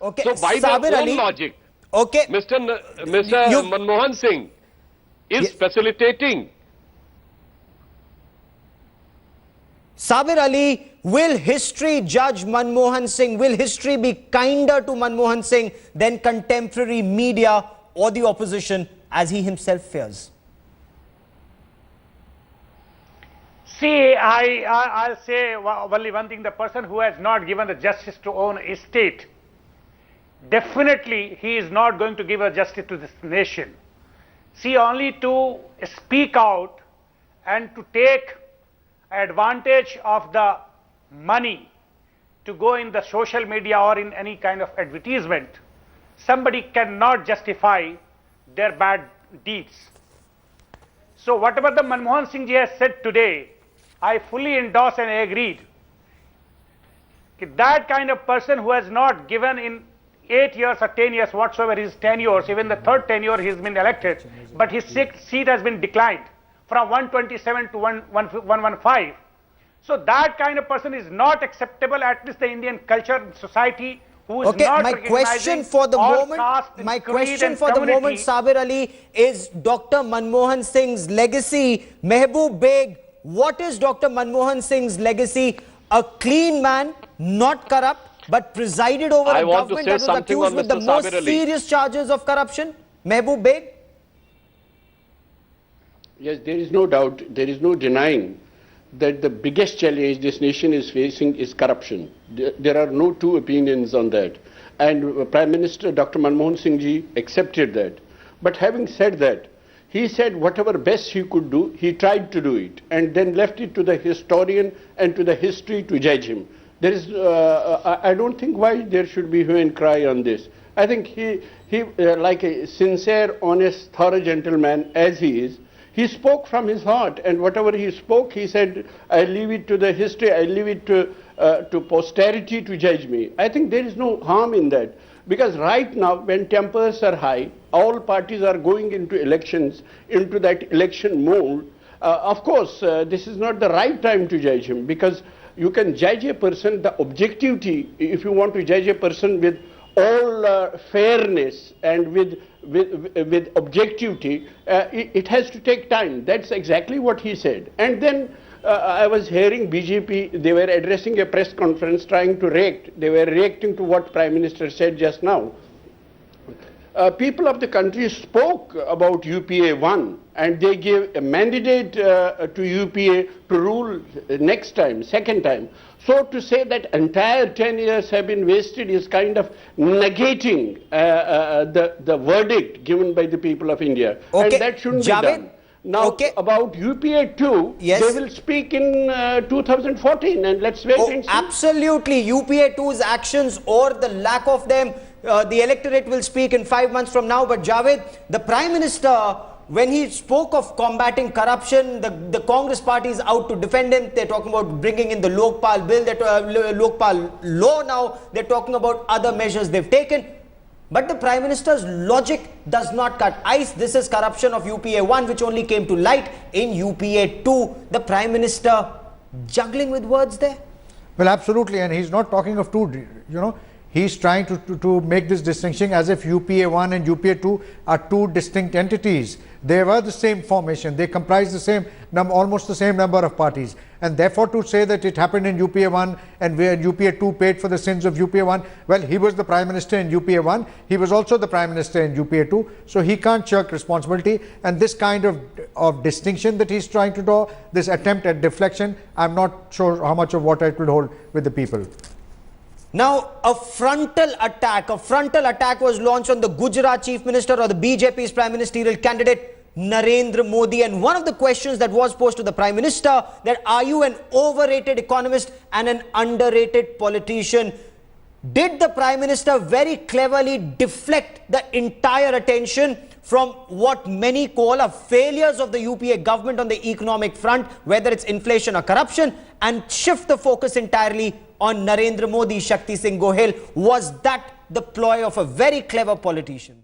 Okay. So by their Sabir own Ali, logic, okay, Mr. Manmohan Singh is facilitating. Sabir Ali, will history judge Manmohan Singh? Will history be kinder to Manmohan Singh than contemporary media or the opposition, as he himself fears? See, I'll say only one thing. The person who has not given the justice to own estate, definitely he is not going to give a justice to this nation. See, only to speak out and to take advantage of the money to go in the social media or in any kind of advertisement, somebody cannot justify their bad deeds. So whatever the Manmohan Singh ji has said today, I fully endorse and agreed. That kind of person who has not given in 8 years or 10 years, whatsoever his tenure, even the third tenure he has been elected, but his seat has been declined from 127 to 115. So that kind of person is not acceptable, at least the Indian culture and society, who is not my question for the moment, Sabir Ali, is Dr. Manmohan Singh's legacy. Mehboob Beg, what is Dr. Manmohan Singh's legacy? A clean man, not corrupt, but presided over a government that was accused with the most serious charges of corruption? Mehboob Beg? Yes, there is no doubt, there is no denying that the biggest challenge this nation is facing is corruption. There are no two opinions on that. And Prime Minister Dr. Manmohan Singh ji accepted that. But having said that, he said whatever best he could do, he tried to do it, and then left it to the historian and to the history to judge him. There is, I don't think why there should be hue and cry on this. I think he like a sincere, honest, thorough gentleman as he is, he spoke from his heart, and whatever he spoke, he said, I leave it to the history, I leave it to posterity to judge me. I think there is no harm in that. Because right now, when tempers are high, all parties are going into elections, into that election mode. Of course, this is not the right time to judge him, because you can judge a person, the objectivity, if you want to judge a person with all fairness and with objectivity, it has to take time. That's exactly what he said. And then I was hearing BJP, they were addressing a press conference trying to react. They were reacting to what Prime Minister said just now. People of the country spoke about UPA-I, and they gave a mandate to UPA to rule next time, second time. So to say that entire 10 years have been wasted is kind of negating the verdict given by the people of India. Okay. And that shouldn't be done. Now, about UPA-II, yes, they will speak in 2014, and let's wait and see. Absolutely. UPA-II's actions or the lack of them, the electorate will speak in 5 months from now. But Javed, the Prime Minister, when he spoke of combating corruption, the Congress party is out to defend him. They're talking about bringing in the Lokpal bill, Lokpal law now. They're talking about other measures they've taken. But the Prime Minister's logic does not cut ice. This is corruption of UPA-I, which only came to light in UPA-II. The Prime Minister juggling with words there? Well, absolutely. And he's not talking of two, he's trying to make this distinction as if UPA-I and UPA-II are two distinct entities. They were the same formation. They comprise the same, almost the same number of parties. And therefore, to say that it happened in UPA-I and where UPA-II paid for the sins of UPA-I, well, he was the Prime Minister in UPA-I. He was also the Prime Minister in UPA-II. So he can't shirk responsibility. And this kind of distinction that he's trying to draw, this attempt at deflection, I'm not sure how much of what it will hold with the people. Now, a frontal attack was launched on the Gujarat Chief Minister or the BJP's Prime Ministerial candidate, Narendra Modi. And one of the questions that was posed to the Prime Minister, that are you an overrated economist and an underrated politician? Did the Prime Minister very cleverly deflect the entire attention from what many call a failures of the UPA government on the economic front, whether it's inflation or corruption, and shift the focus entirely on Narendra Modi, Shakti Singh Gohel? Was that the ploy of a very clever politician?